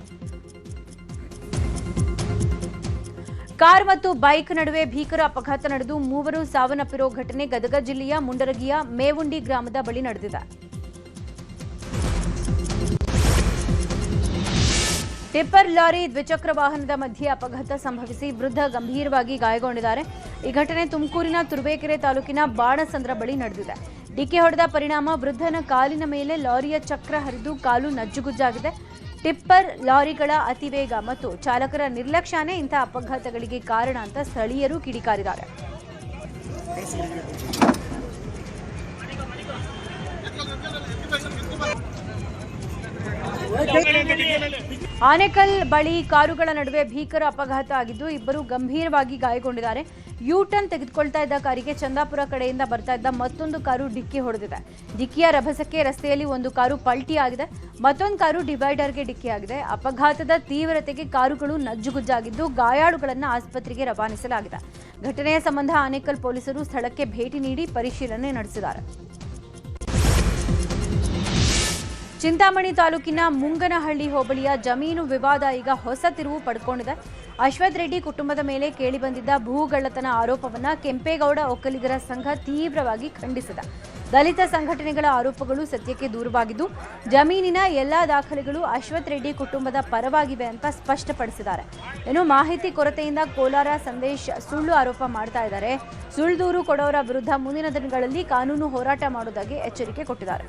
ಕಾರ್ ಮತ್ತು ಬೈಕ್ ನಡುವೆ ಭೀಕರ ಅಪಘಾತ ನಡೆದು 3 ಸಾವನ್ನಪ್ಪಿರೋ ಘಟನೆ ಗದಗ ಜಿಲ್ಲೆಯ ಮುಂಡರಗಿಯ ಮೇವುಂಡಿ ಗ್ರಾಮದ ಬಳಿ ನಡೆದಿದೆ. ಟಿಪ್ಪರ್ ಲಾರಿ ದ್ವಿಚಕ್ರ ವಾಹನದ ಮಧ್ಯೆ ಅಪಘಾತ ಸಂಭವಿಸಿ ವೃದ್ಧ ಗಂಭೀರವಾಗಿ ಗಾಯಗೊಂಡಿದ್ದಾರೆ. ಈ ಘಟನೆ ತುಮಕೂರಿನ ತುರುವೇಕೆರೆ ತಾಲೂಕಿನ ಬಾಣಸಂದ್ರ ಬಳಿ ನಡೆದಿದೆ. ಡಿಕ್ಕಿ ಹೊಡೆದ ಪರಿಣಾಮ ವೃದ್ಧನ ಕಾಲಿನ ಮೇಲೆ ಲಾರಿಯ ಚಕ್ರ ಹರಿದು ಕಾಲು ನಜ್ಜುಗುಜ್ಜಾಗಿದೆ. ಟಿಪ್ಪರ್ ಲಾರಿಗಳ ಅತಿವೇಗ ಮತ್ತು ಚಾಲಕರ ನಿರ್ಲಕ್ಷ್ಯನೇ ಇಂಥ ಅಪಘಾತಗಳಿಗೆ ಕಾರಣ ಅಂತ ಸ್ಥಳೀಯರು ಕಿಡಿಕಾರಿದ್ದಾರೆ. ಆನೇಕಲ್ ಬಳಿ ಕಾರುಗಳ ನಡುವೆ ಭೀಕರ ಅಪಘಾತ ಆಗಿದ್ದು ಇಬ್ಬರು ಗಂಭೀರವಾಗಿ ಗಾಯಗೊಂಡಿದ್ದಾರೆ. ಯೂ-ಟರ್ನ್ ತೆಗೆದುಕೊಳ್ತಾ ಇದ್ದ ಕಾರಿಗೆ ಚಂದಾಪುರ ಕಡೆಯಿಂದ ಬರ್ತಾ ಇದ್ದ ಮತ್ತೊಂದು ಕಾರು ಡಿಕ್ಕಿ ಹೊಡೆದಿದೆ. ಡಿಕ್ಕಿಯ ರಭಸಕ್ಕೆ ರಸ್ತೆಯಲ್ಲಿ ಒಂದು ಕಾರು ಪಲ್ಟಿಯಾಗಿದೆ, ಮತ್ತೊಂದು ಕಾರು ಡಿವೈಡರ್ಗೆ ಡಿಕ್ಕಿಯಾಗಿದೆ. ಅಪಘಾತದ ತೀವ್ರತೆಗೆ ಕಾರುಗಳು ನಜ್ಜುಗುಜ್ಜಾಗಿದ್ದು ಗಾಯಾಳುಗಳನ್ನು ಆಸ್ಪತ್ರೆಗೆ ರವಾನಿಸಲಾಗಿದೆ. ಘಟನೆಯ ಸಂಬಂಧ ಆನೇಕಲ್ ಪೊಲೀಸರು ಸ್ಥಳಕ್ಕೆ ಭೇಟಿ ನೀಡಿ ಪರಿಶೀಲನೆ ನಡೆಸಿದ್ದಾರೆ. ಚಿಂತಾಮಣಿ ತಾಲೂಕಿನ ಮುಂಗನಹಳ್ಳಿ ಹೋಬಳಿಯ ಜಮೀನು ವಿವಾದ ಈಗ ಹೊಸ ತಿರುವು ಪಡ್ಕೊಂಡಿದೆ. ಅಶ್ವಥ್ ರೆಡ್ಡಿ ಕುಟುಂಬದ ಮೇಲೆ ಕೇಳಿಬಂದಿದ್ದ ಭೂಗಳ್ಳತನ ಆರೋಪವನ್ನು ಕೆಂಪೇಗೌಡ ಒಕ್ಕಲಿಗರ ಸಂಘ ತೀವ್ರವಾಗಿ ಖಂಡಿಸಿದೆ. ದಲಿತ ಸಂಘಟನೆಗಳ ಆರೋಪಗಳು ಸತ್ಯಕ್ಕೆ ದೂರವಾಗಿದ್ದು ಜಮೀನಿನ ಎಲ್ಲಾ ದಾಖಲೆಗಳು ಅಶ್ವಥ್ ರೆಡ್ಡಿ ಕುಟುಂಬದ ಪರವಾಗಿವೆ ಅಂತ ಸ್ಪಷ್ಟಪಡಿಸಿದ್ದಾರೆ. ಇನ್ನು ಮಾಹಿತಿ ಕೊರತೆಯಿಂದ ಕೋಲಾರ ಸಂದೇಶ್ ಸುಳ್ಳು ಆರೋಪ ಮಾಡ್ತಾ ಇದ್ದಾರೆ. ಸುಳ್ಳು ದೂರು ಕೊಡೋರ ವಿರುದ್ಧ ಮುಂದಿನ ದಿನಗಳಲ್ಲಿ ಕಾನೂನು ಹೋರಾಟ ಮಾಡುವುದಾಗಿ ಎಚ್ಚರಿಕೆ ಕೊಟ್ಟಿದ್ದಾರೆ.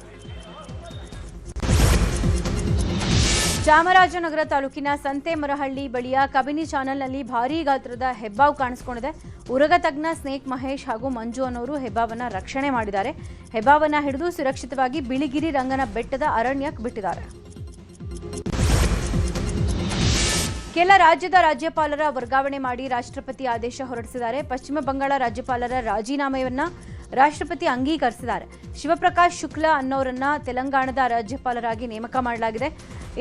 ಚಾಮರಾಜನಗರ ತಾಲೂಕಿನ ಸಂತೆಮರಹಳ್ಳಿ ಬಳಿಯ ಕಬಿನಿ ಚಾನಲ್ನಲ್ಲಿ ಭಾರೀ ಗಾತ್ರದ ಹೆಬ್ಬಾವು ಕಾಣಿಸಿಕೊಂಡಿದೆ. ಉರಗ ತಜ್ಞ ಸ್ನೇಕ್ ಮಹೇಶ್ ಹಾಗೂ ಮಂಜು ಅನ್ನೋರು ಹೆಬ್ಬಾವನ್ನ ರಕ್ಷಣೆ ಮಾಡಿದ್ದಾರೆ. ಹೆಬ್ಬಾವನ್ನ ಹಿಡಿದು ಸುರಕ್ಷಿತವಾಗಿ ಬಿಳಿಗಿರಿ ರಂಗನ ಬೆಟ್ಟದ ಅರಣ್ಯಕ್ಕೆ ಬಿಟ್ಟಿದ್ದಾರೆ. ಕೆಲ ರಾಜ್ಯದ ರಾಜ್ಯಪಾಲರ ವರ್ಗಾವಣೆ ಮಾಡಿ ರಾಷ್ಟ್ರಪತಿ ಆದೇಶ ಹೊರಡಿಸಿದ್ದಾರೆ. ಪಶ್ಚಿಮ ಬಂಗಾಳ ರಾಜ್ಯಪಾಲರ ರಾಜೀನಾಮೆಯನ್ನ ರಾಷ್ಟ್ರಪತಿ ಅಂಗೀಕರಿಸಿದ್ದಾರೆ. ಶಿವಪ್ರಕಾಶ್ ಶುಕ್ಲಾ ಅನ್ನೋರನ್ನ ತೆಲಂಗಾಣದ ರಾಜ್ಯಪಾಲರಾಗಿ ನೇಮಕ ಮಾಡಲಾಗಿದೆ.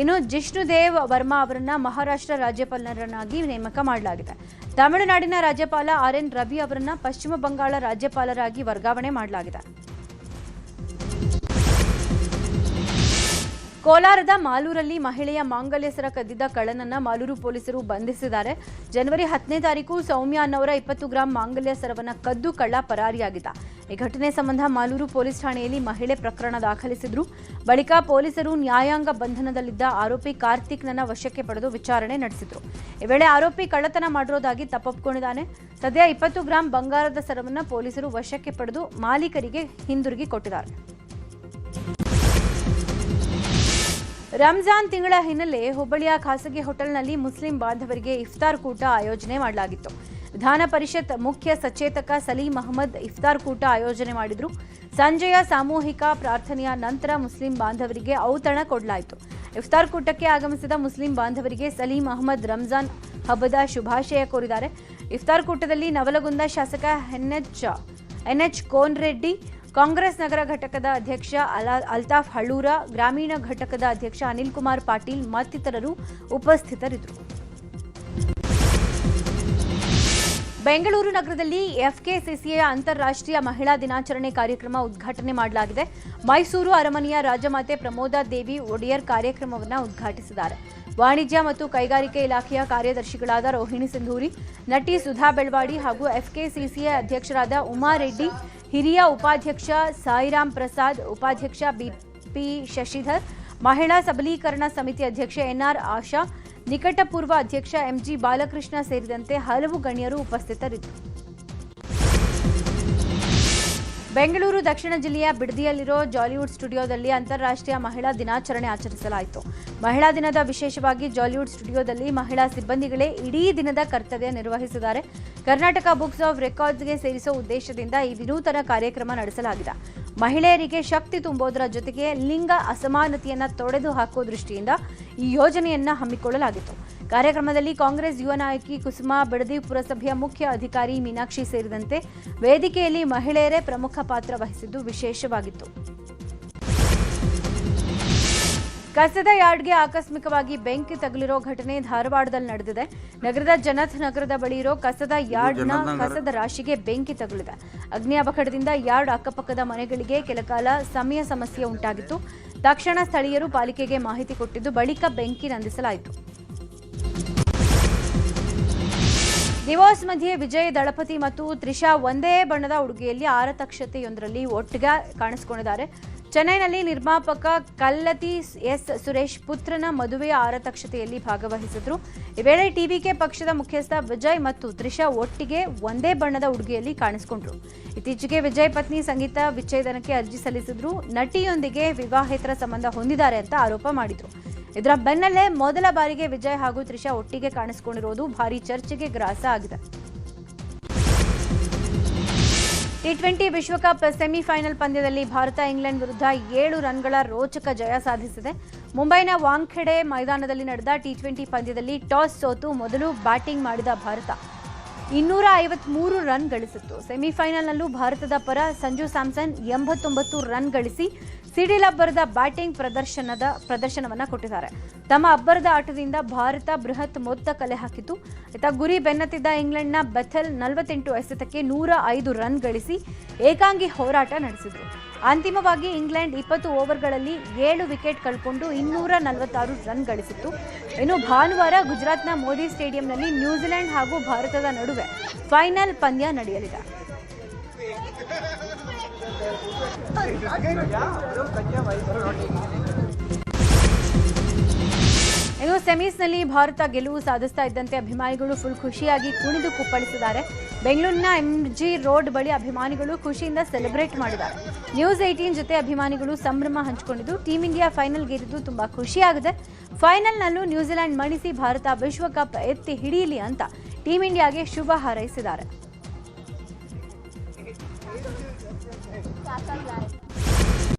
ಇನ್ನು ಜಿಷ್ಣುದೇವ್ ವರ್ಮಾ ಅವರನ್ನ ಮಹಾರಾಷ್ಟ್ರ ರಾಜ್ಯಪಾಲರನ್ನಾಗಿ ನೇಮಕ ಮಾಡಲಾಗಿದೆ. ತಮಿಳುನಾಡಿನ ರಾಜ್ಯಪಾಲ RN ರವಿ ಅವರನ್ನ ಪಶ್ಚಿಮ ಬಂಗಾಳ ರಾಜ್ಯಪಾಲರಾಗಿ ವರ್ಗಾವಣೆ ಮಾಡಲಾಗಿದೆ. ಕೋಲಾರದ ಮಾಲೂರಲ್ಲಿ ಮಹಿಳೆಯ ಮಾಂಗಲ್ಯ ಸರ ಕದ್ದಿದ್ದ ಕಳ್ಳನನ್ನ ಮಾಲೂರು ಪೊಲೀಸರು ಬಂಧಿಸಿದ್ದಾರೆ. ಜನವರಿ 10ನೇ ತಾರೀಕು ಸೌಮ್ಯ ಅನ್ನೋರ 20 ಗ್ರಾಂ ಮಾಂಗಲ್ಯ ಸರವನ್ನ ಕದ್ದು ಕಳ್ಳ ಪರಾರಿಯಾಗಿದ್ದ. ಈ ಘಟನೆ ಸಂಬಂಧ ಮಾಲೂರು ಪೊಲೀಸ್ ಠಾಣೆಯಲ್ಲಿ ಮಹಿಳೆ ಪ್ರಕರಣ ದಾಖಲಿಸಿದ್ರು. ಬಳಿಕ ಪೊಲೀಸರು ನ್ಯಾಯಾಂಗ ಬಂಧನದಲ್ಲಿದ್ದ ಆರೋಪಿ ಕಾರ್ತಿಕ್ನನ್ನ ವಶಕ್ಕೆ ಪಡೆದು ವಿಚಾರಣೆ ನಡೆಸಿದ್ರು. ಈ ವೇಳೆ ಆರೋಪಿ ಕಳ್ಳತನ ಮಾಡಿರೋದಾಗಿ ತಪ್ಪೊಪ್ಪಿಕೊಂಡಿದ್ದಾನೆ. ಸದ್ಯ 20 ಗ್ರಾಂ ಬಂಗಾರದ ಸರವನ್ನ ಪೊಲೀಸರು ವಶಕ್ಕೆ ಪಡೆದು ಮಾಲೀಕರಿಗೆ ಹಿಂದಿರುಗಿ ಕೊಟ್ಟಿದ್ದಾರೆ. ರಂಜಾನ್ ತಿಂಗಳ ಹಿನ್ನೆಲೆ ಹುಬ್ಬಳ್ಳಿಯ ಖಾಸಗಿ ಹೋಟೆಲ್ನಲ್ಲಿ ಮುಸ್ಲಿಂ ಬಾಂಧವರಿಗೆ ಇಫ್ತಾರ್ ಕೂಟ ಆಯೋಜನೆ ಮಾಡಲಾಗಿತ್ತು. ವಿಧಾನ ಪರಿಷತ್ ಮುಖ್ಯ ಸಚೇತಕ ಸಲೀಂ ಅಹಮದ್ ಇಫ್ತಾರ್ ಕೂಟ ಆಯೋಜನೆ ಮಾಡಿದ್ರು. ಸಂಜೆಯ ಸಾಮೂಹಿಕ ಪ್ರಾರ್ಥನೆಯ ನಂತರ ಮುಸ್ಲಿಂ ಬಾಂಧವರಿಗೆ ಔತಣ ಕೊಡಲಾಯಿತು. ಇಫ್ತಾರ್ ಕೂಟಕ್ಕೆ ಆಗಮಿಸಿದ ಮುಸ್ಲಿಂ ಬಾಂಧವರಿಗೆ ಸಲೀಂ ಅಹಮದ್ ರಂಜಾನ್ ಹಬ್ಬದ ಶುಭಾಶಯ ಕೋರಿದ್ದಾರೆ. ಇಫ್ತಾರ್ ಕೂಟದಲ್ಲಿ ನವಲಗುಂದ ಶಾಸಕ NH ಕೋನ್ರೆಡ್ಡಿ, ಕಾಂಗ್ರೆಸ್ ನಗರ ಘಟಕದ ಅಧ್ಯಕ್ಷ ಅಲ್ತಾಫ್ ಹಳ್ಳೂರ, ಗ್ರಾಮೀಣ ಘಟಕದ ಅಧ್ಯಕ್ಷ ಅನಿಲ್ ಕುಮಾರ್ ಪಾಟೀಲ್ ಮತ್ತಿತರರು ಉಪಸ್ಥಿತರಿದ್ದರು. ಬೆಂಗಳೂರು ನಗರದಲ್ಲಿ FKCCA ಅಂತಾರಾಷ್ಟ್ರೀಯ ಮಹಿಳಾ ದಿನಾಚರಣೆ ಕಾರ್ಯಕ್ರಮ ಉದ್ಘಾಟನೆ ಮಾಡಲಾಗಿದೆ. ಮೈಸೂರು ಅರಮನೆಯ ರಾಜಮಾತೆ ಪ್ರಮೋದಾ ದೇವಿ ಒಡೆಯರ್ ಕಾರ್ಯಕ್ರಮವನ್ನು ಉದ್ಘಾಟಿಸಿದ್ದಾರೆ. ವಾಣಿಜ್ಯ ಮತ್ತು ಕೈಗಾರಿಕೆ ಇಲಾಖೆಯ ಕಾರ್ಯದರ್ಶಿಗಳಾದ ರೋಹಿಣಿ ಸಿಂಧೂರಿ, ನಟಿ ಸುಧಾ ಬೆಳವಾಡಿ ಹಾಗೂ FKCCA ಅಧ್ಯಕ್ಷರಾದ ಉಮಾ ರೆಡ್ಡಿ, ಹಿರಿಯ ಉಪಾಧ್ಯಕ್ಷ ಸಾಯಿರಾಮ್ ಪ್ರಸಾದ್, ಉಪಾಧ್ಯಕ್ಷ BP ಶಶಿಧರ್, ಮಹಿಳಾ ಸಬಲೀಕರಣ ಸಮಿತಿ ಅಧ್ಯಕ್ಷೆ NR ಆಶಾ, ನಿಕಟಪೂರ್ವ ಅಧ್ಯಕ್ಷ MG ಬಾಲಕೃಷ್ಣ ಸೇರಿದಂತೆ ಹಲವು ಗಣ್ಯರು ಉಪಸ್ಥಿತರಿದ್ದರು. ಬೆಂಗಳೂರು ದಕ್ಷಿಣ ಜಿಲ್ಲೆಯ ಬಿಡದಿಯಲ್ಲಿರೋ ಜಾಲಿವುಡ್ ಸ್ಟುಡಿಯೋದಲ್ಲಿ ಅಂತಾರಾಷ್ಟ್ರೀಯ ಮಹಿಳಾ ದಿನಾಚರಣೆ ಆಚರಿಸಲಾಯಿತು. ಮಹಿಳಾ ದಿನದ ವಿಶೇಷವಾಗಿ ಜಾಲಿವುಡ್ ಸ್ಟುಡಿಯೋದಲ್ಲಿ ಮಹಿಳಾ ಸಿಬ್ಬಂದಿಗಳೇ ಇಡೀ ದಿನದ ಕರ್ತವ್ಯ ನಿರ್ವಹಿಸಿದ್ದಾರೆ. ಕರ್ನಾಟಕ ಬುಕ್ಸ್ ಆಫ್ ರೆಕಾರ್ಡ್ಸ್ಗೆ ಸೇರಿಸುವ ಉದ್ದೇಶದಿಂದ ಈ ವಿನೂತನ ಕಾರ್ಯಕ್ರಮ ನಡೆಸಲಾಗಿದೆ. ಮಹಿಳೆಯರಿಗೆ ಶಕ್ತಿ ತುಂಬೋದರ ಜೊತೆಗೆ ಲಿಂಗ ಅಸಮಾನತೆಯನ್ನು ತೊಡೆದು ಹಾಕುವ ದೃಷ್ಟಿಯಿಂದ ಈ ಯೋಜನೆಯನ್ನು ಹಮ್ಮಿಕೊಳ್ಳಲಾಗಿತ್ತು. ಕಾರ್ಯಕ್ರಮದಲ್ಲಿ ಕಾಂಗ್ರೆಸ್ ಯುವ ನಾಯಕಿ ಕುಸುಮಾ, ಬಿಡದಿ ಪುರಸಭೆಯ ಮುಖ್ಯ ಅಧಿಕಾರಿ ಮೀನಾಕ್ಷಿ ಸೇರಿದಂತೆ ವೇದಿಕೆಯಲ್ಲಿ ಮಹಿಳೆಯರೇ ಪ್ರಮುಖ ಪಾತ್ರ ವಹಿಸಿದ್ದು ವಿಶೇಷವಾಗಿತ್ತು. ಕಸದ ಯಾರ್ಡ್ಗೆ ಆಕಸ್ಮಿಕವಾಗಿ ಬೆಂಕಿ ತಗುಲಿರೋ ಘಟನೆ ಧಾರವಾಡದಲ್ಲಿ ನಡೆದಿದೆ. ನಗರದ ಜನತ್ ನಗರದ ಬಳಿ ಇರೋ ಕಸದ ಯಾರ್ಡ್ನ ಕಸದ ರಾಶಿಗೆ ಬೆಂಕಿ ತಗುಲಿದೆ. ಅಗ್ನಿ ಅವಘಡದಿಂದ ಯಾರ್ಡ್ ಅಕ್ಕಪಕ್ಕದ ಮನೆಗಳಿಗೆ ಕೆಲಕಾಲ ಸಮಸ್ಯೆ ಉಂಟಾಗಿತ್ತು. ತಕ್ಷಣ ಸ್ಥಳೀಯರು ಪಾಲಿಕೆಗೆ ಮಾಹಿತಿ ಕೊಟ್ಟಿದ್ದು ಬಳಿಕ ಬೆಂಕಿ ನಂದಿಸಲಾಯಿತು. ಡಿವೋರ್ಸ್ ಮಧ್ಯೆ ವಿಜಯ್ ದಳಪತಿ ಮತ್ತು ತ್ರಿಷಾ ಒಂದೇ ಬಣ್ಣದ ಉಡುಗೆಯಲ್ಲಿ ಆರತಕ್ಷತೆಯೊಂದರಲ್ಲಿ ಒಟ್ಟಿಗೆ ಕಾಣಿಸಿಕೊಂಡಿದ್ದಾರೆ. ಚೆನ್ನೈನಲ್ಲಿ ನಿರ್ಮಾಪಕ ಕಲ್ಲತಿ ಸುರೇಶ್ ಪುತ್ರನ ಮದುವೆಯ ಆರತಕ್ಷತೆಯಲ್ಲಿ ಭಾಗವಹಿಸಿದ್ರು. ಈ ವೇಳೆ TVK ಪಕ್ಷದ ಮುಖ್ಯಸ್ಥ ವಿಜಯ್ ಮತ್ತು ತ್ರಿಷಾ ಒಟ್ಟಿಗೆ ಒಂದೇ ಬಣ್ಣದ ಉಡುಗೆಯಲ್ಲಿ ಕಾಣಿಸಿಕೊಂಡ್ರು. ಇತ್ತೀಚೆಗೆ ವಿಜಯ್ ಪತ್ನಿ ಸಂಗೀತ ವಿಚ್ಛೇದನಕ್ಕೆ ಅರ್ಜಿ ಸಲ್ಲಿಸಿದ್ರು. ನಟಿಯೊಂದಿಗೆ ವಿವಾಹೇತರ ಸಂಬಂಧ ಹೊಂದಿದ್ದಾರೆ ಅಂತ ಆರೋಪ ಮಾಡಿದ್ರು. ಇದರ ಬೆನ್ನಲ್ಲೇ ಮೊದಲ ಬಾರಿಗೆ ವಿಜಯ್ ಹಾಗೂ ತ್ರಿಷಾ ಒಟ್ಟಿಗೆ ಕಾಣಿಸಿಕೊಂಡಿರುವುದು ಭಾರೀ ಚರ್ಚೆಗೆ ಗ್ರಾಸ ಆಗಿದೆ. T20 ವಿಶ್ವಕಪ್ ಸೆಮಿಫೈನಲ್ ಪಂದ್ಯದಲ್ಲಿ ಭಾರತ ಇಂಗ್ಲೆಂಡ್ ವಿರುದ್ಧ 7 ರನ್ಗಳ ರೋಚಕ ಜಯ ಸಾಧಿಸಿದೆ. ಮುಂಬೈನ ವಾಂಖೆಡೆ ಮೈದಾನದಲ್ಲಿ ನಡೆದ T20 ಪಂದ್ಯದಲ್ಲಿ ಟಾಸ್ ಸೋತು ಮೊದಲು ಬ್ಯಾಟಿಂಗ್ ಮಾಡಿದ ಭಾರತ 253 ರನ್ ಗಳಿಸಿತ್ತು. ಸೆಮಿಫೈನಲ್ನಲ್ಲೂ ಭಾರತದ ಪರ ಸಂಜು ಸ್ಯಾಮ್ಸನ್ 89 ರನ್ ಗಳಿಸಿ ಸಿಡಿಲ್ ಅಬ್ಬರದ ಬ್ಯಾಟಿಂಗ್ ಪ್ರದರ್ಶನವನ್ನು ಕೊಟ್ಟಿದ್ದಾರೆ. ತಮ್ಮ ಅಬ್ಬರದ ಆಟದಿಂದ ಭಾರತ ಬೃಹತ್ ಮೊತ್ತ ಕಲೆ ಹಾಕಿತು. ಗುರಿ ಬೆನ್ನತ್ತಿದ್ದ ಇಂಗ್ಲೆಂಡ್ನ ಬೆಥೆಲ್ 48 ಎಸೆತಕ್ಕೆ 105 ರನ್ ಗಳಿಸಿ ಏಕಾಂಗಿ ಹೋರಾಟ ನಡೆಸಿದರು. ಅಂತಿಮವಾಗಿ ಇಂಗ್ಲೆಂಡ್ 20 ಓವರ್ಗಳಲ್ಲಿ 7 ವಿಕೆಟ್ ಕಳ್ಕೊಂಡು 246 ರನ್ ಗಳಿಸಿತ್ತು. ಇನ್ನು ಭಾನುವಾರ ಗುಜರಾತ್ನ ಮೋದಿ ಸ್ಟೇಡಿಯಂನಲ್ಲಿ ನ್ಯೂಜಿಲೆಂಡ್ ಹಾಗೂ ಭಾರತದ ನಡುವೆ ಫೈನಲ್ ಪಂದ್ಯ ನಡೆಯಲಿದೆ. ಇನ್ನು ಸೆಮೀಸ್ನಲ್ಲಿ ಭಾರತ ಗೆಲುವು ಸಾಧಿಸ್ತಾ ಇದ್ದಂತೆ ಅಭಿಮಾನಿಗಳು ಫುಲ್ ಖುಷಿಯಾಗಿ ಕುಣಿದು ಕುಪ್ಪಳಿಸಿದ್ದಾರೆ. ಬೆಂಗಳೂರಿನ MG ರೋಡ್ ಬಳಿ ಅಭಿಮಾನಿಗಳು ಖುಷಿಯಿಂದ ಸೆಲೆಬ್ರೇಟ್ ಮಾಡಿದ್ದಾರೆ. ನ್ಯೂಸ್ 18 ಜೊತೆ ಅಭಿಮಾನಿಗಳು ಸಂಭ್ರಮ ಹಂಚಿಕೊಂಡಿದ್ದು ಟೀಂ ಇಂಡಿಯಾ ಫೈನಲ್ ಗೆದ್ದಿದ್ದು ತುಂಬಾ ಖುಷಿಯಾಗಿದೆ. ಫೈನಲ್ನಲ್ಲೂ ನ್ಯೂಜಿಲೆಂಡ್ ಮಣಿಸಿ ಭಾರತ ವಿಶ್ವಕಪ್ ಎತ್ತಿ ಹಿಡಿಯಲಿ ಅಂತ ಟೀಂ ಇಂಡಿಯಾಗೆ ಶುಭ ಹಾರೈಸಿದ್ದಾರೆ.